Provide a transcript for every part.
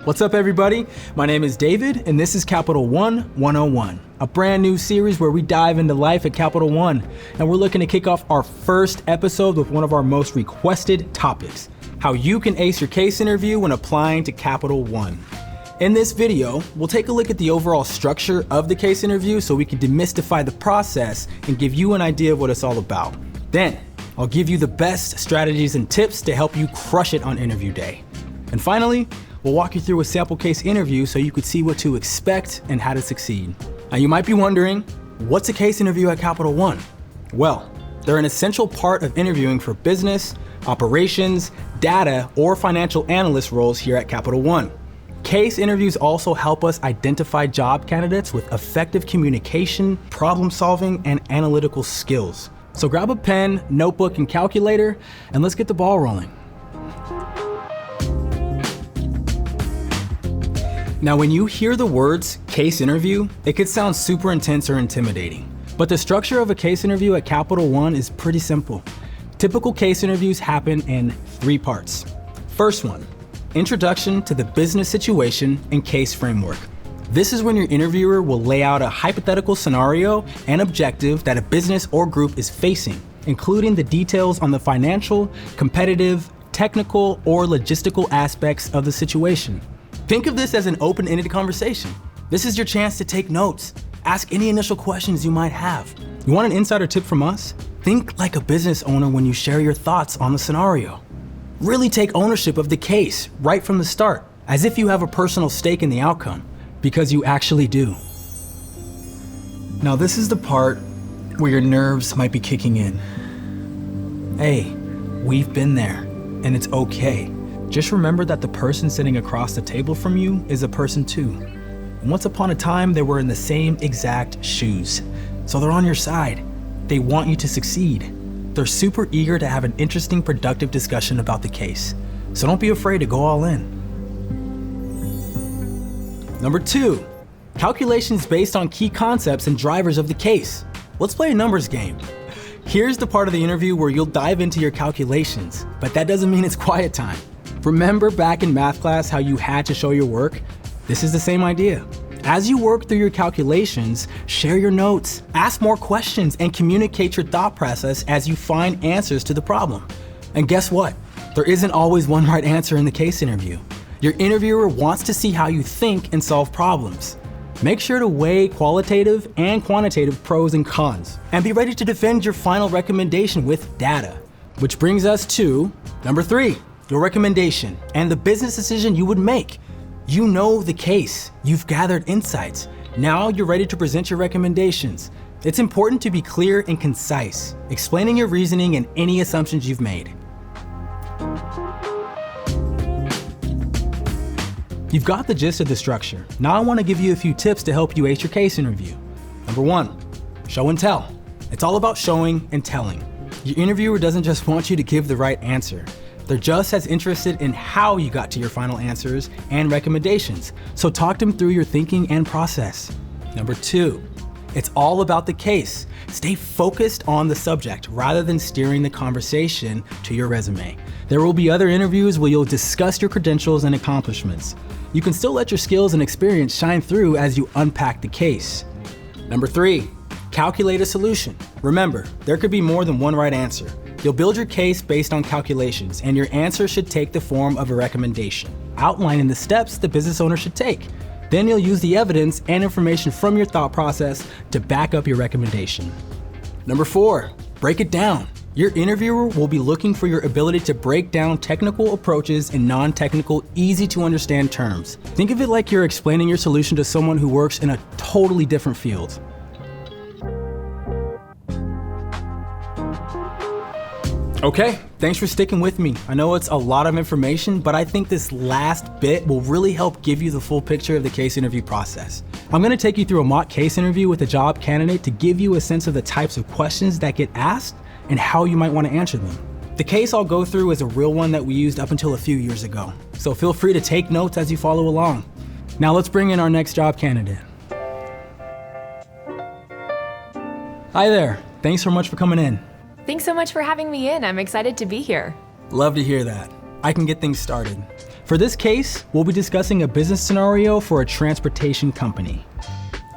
What's up, everybody? My name is David, and this is Capital One 101, a brand new series where we dive into life at Capital One. And we're looking to kick off our first episode with one of our most requested topics: how you can ace your case interview when applying to Capital One. In this video, we'll take a look at the overall structure of the case interview so we can demystify the process and give you an idea of what it's all about. Then, I'll give you the best strategies and tips to help you crush it on interview day. And finally, we'll walk you through a sample case interview so you could see what to expect and how to succeed. Now, you might be wondering, what's a case interview at Capital One? Well, they're an essential part of interviewing for business, operations, data, or financial analyst roles here at Capital One. Case interviews also help us identify job candidates with effective communication, problem solving, and analytical skills. So grab a pen, notebook, and calculator, and let's get the ball rolling. Now, when you hear the words case interview, it could sound super intense or intimidating. But the structure of a case interview at Capital One is pretty simple. Typical case interviews happen in 3 parts. First one, introduction to the business situation and case framework. This is when your interviewer will lay out a hypothetical scenario and objective that a business or group is facing, including the details on the financial, competitive, technical, or logistical aspects of the situation. Think of this as an open-ended conversation. This is your chance to take notes. Ask any initial questions you might have. You want an insider tip from us? Think like a business owner when you share your thoughts on the scenario. Really take ownership of the case right from the start, as if you have a personal stake in the outcome, because you actually do. Now, this is the part where your nerves might be kicking in. Hey, we've been there, and it's okay. Just remember that the person sitting across the table from you is a person too. And once upon a time, they were in the same exact shoes. So they're on your side. They want you to succeed. They're super eager to have an interesting, productive discussion about the case. So don't be afraid to go all in. Number 2, calculations based on key concepts and drivers of the case. Let's play a numbers game. Here's the part of the interview where you'll dive into your calculations, but that doesn't mean it's quiet time. Remember back in math class how you had to show your work? This is the same idea. As you work through your calculations, share your notes, ask more questions, and communicate your thought process as you find answers to the problem. And guess what? There isn't always one right answer in the case interview. Your interviewer wants to see how you think and solve problems. Make sure to weigh qualitative and quantitative pros and cons, and be ready to defend your final recommendation with data. Which brings us to number 3. Your recommendation and the business decision you would make. You know the case, you've gathered insights. Now you're ready to present your recommendations. It's important to be clear and concise, explaining your reasoning and any assumptions you've made. You've got the gist of the structure. Now I want to give you a few tips to help you ace your case interview. Number 1, show and tell. It's all about showing and telling. Your interviewer doesn't just want you to give the right answer. They're just as interested in how you got to your final answers and recommendations, so talk them through your thinking and process. Number 2, it's all about the case. Stay focused on the subject rather than steering the conversation to your resume. There will be other interviews where you'll discuss your credentials and accomplishments. You can still let your skills and experience shine through as you unpack the case. Number 3, calculate a solution. Remember, there could be more than one right answer. You'll build your case based on calculations, and your answer should take the form of a recommendation, outlining the steps the business owner should take. Then you'll use the evidence and information from your thought process to back up your recommendation. Number 4, break it down. Your interviewer will be looking for your ability to break down technical approaches in non-technical, easy to understand terms. Think of it like you're explaining your solution to someone who works in a totally different field. Okay, thanks for sticking with me. I know it's a lot of information, but I think this last bit will really help give you the full picture of the case interview process. I'm gonna take you through a mock case interview with a job candidate to give you a sense of the types of questions that get asked and how you might wanna answer them. The case I'll go through is a real one that we used up until a few years ago, so feel free to take notes as you follow along. Now let's bring in our next job candidate. Hi there, thanks so much for coming in. Thanks so much for having me in. I'm excited to be here. Love to hear that. I can get things started. For this case, we'll be discussing a business scenario for a transportation company.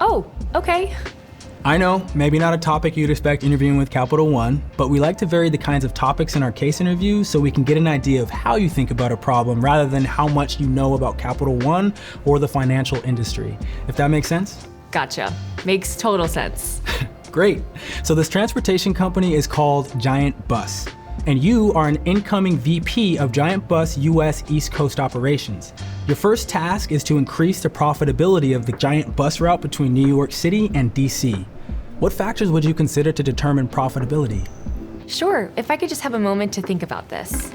Oh, okay. I know, maybe not a topic you'd expect interviewing with Capital One, but we like to vary the kinds of topics in our case interviews so we can get an idea of how you think about a problem rather than how much you know about Capital One or the financial industry. If that makes sense? Gotcha. Makes total sense. Great. So this transportation company is called Giant Bus, and you are an incoming VP of Giant Bus US East Coast operations. Your first task is to increase the profitability of the Giant Bus route between New York City and DC. What factors would you consider to determine profitability? Sure, if I could just have a moment to think about this.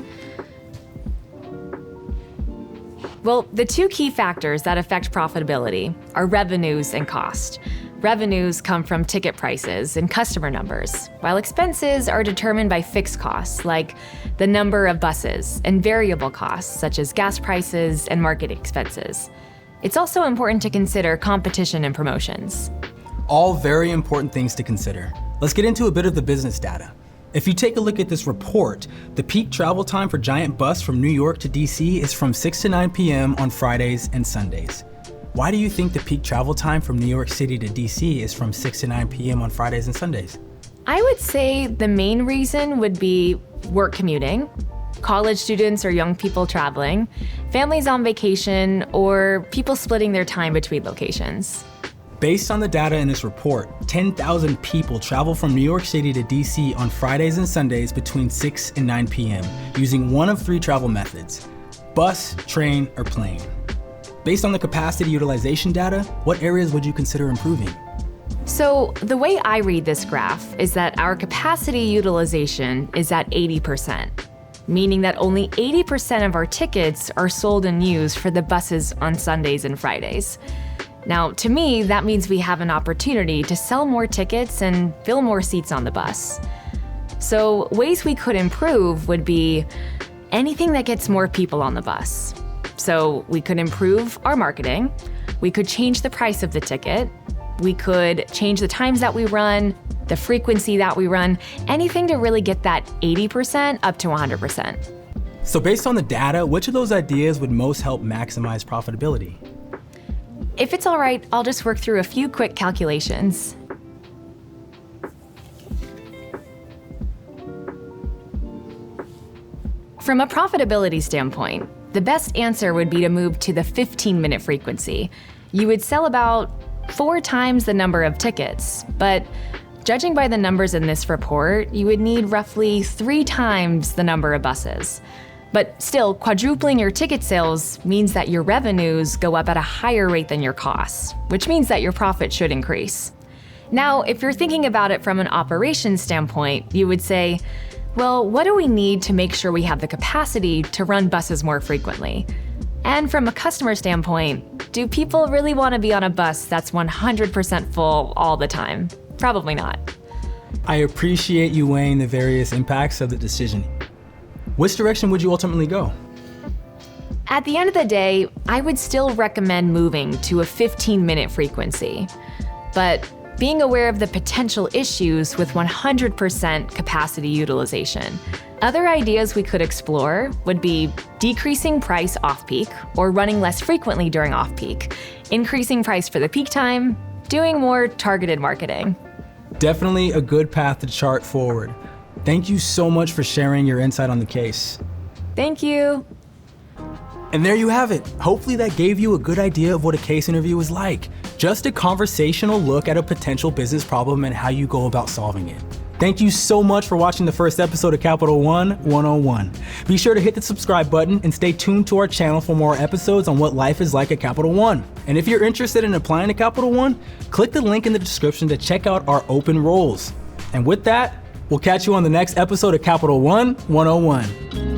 Well, the two key factors that affect profitability are revenues and cost. Revenues come from ticket prices and customer numbers, while expenses are determined by fixed costs, like the number of buses, and variable costs, such as gas prices and market expenses. It's also important to consider competition and promotions. All very important things to consider. Let's get into a bit of the business data. If you take a look at this report, the peak travel time for Giant Bus from New York to DC is from 6 to 9 p.m. on Fridays and Sundays. Why do you think the peak travel time from New York City to DC is from 6 to 9 p.m. on Fridays and Sundays? I would say the main reason would be work commuting, college students or young people traveling, families on vacation, or people splitting their time between locations. Based on the data in this report, 10,000 people travel from New York City to DC on Fridays and Sundays between 6 and 9 p.m. using one of three travel methods: bus, train, or plane. Based on the capacity utilization data, what areas would you consider improving? So the way I read this graph is that our capacity utilization is at 80%, meaning that only 80% of our tickets are sold and used for the buses on Sundays and Fridays. Now, to me, that means we have an opportunity to sell more tickets and fill more seats on the bus. So ways we could improve would be anything that gets more people on the bus. So we could improve our marketing, we could change the price of the ticket, we could change the times that we run, the frequency that we run, anything to really get that 80% up to 100%. So based on the data, which of those ideas would most help maximize profitability? If it's all right, I'll just work through a few quick calculations. From a profitability standpoint, the best answer would be to move to the 15-minute frequency. You would sell about 4 times the number of tickets, but judging by the numbers in this report, you would need roughly 3 times the number of buses. But still, quadrupling your ticket sales means that your revenues go up at a higher rate than your costs, which means that your profit should increase. Now, if you're thinking about it from an operations standpoint, you would say, well, what do we need to make sure we have the capacity to run buses more frequently? And from a customer standpoint, do people really want to be on a bus that's 100% full all the time? Probably not. I appreciate you weighing the various impacts of the decision. Which direction would you ultimately go? At the end of the day, I would still recommend moving to a 15-minute frequency. But being aware of the potential issues with 100% capacity utilization. Other ideas we could explore would be decreasing price off-peak or running less frequently during off-peak, increasing price for the peak time, doing more targeted marketing. Definitely a good path to chart forward. Thank you so much for sharing your insight on the case. Thank you. And there you have it. Hopefully that gave you a good idea of what a case interview is like. Just a conversational look at a potential business problem and how you go about solving it. Thank you so much for watching the first episode of Capital One 101. Be sure to hit the subscribe button and stay tuned to our channel for more episodes on what life is like at Capital One. And if you're interested in applying to Capital One, click the link in the description to check out our open roles. And with that, we'll catch you on the next episode of Capital One 101.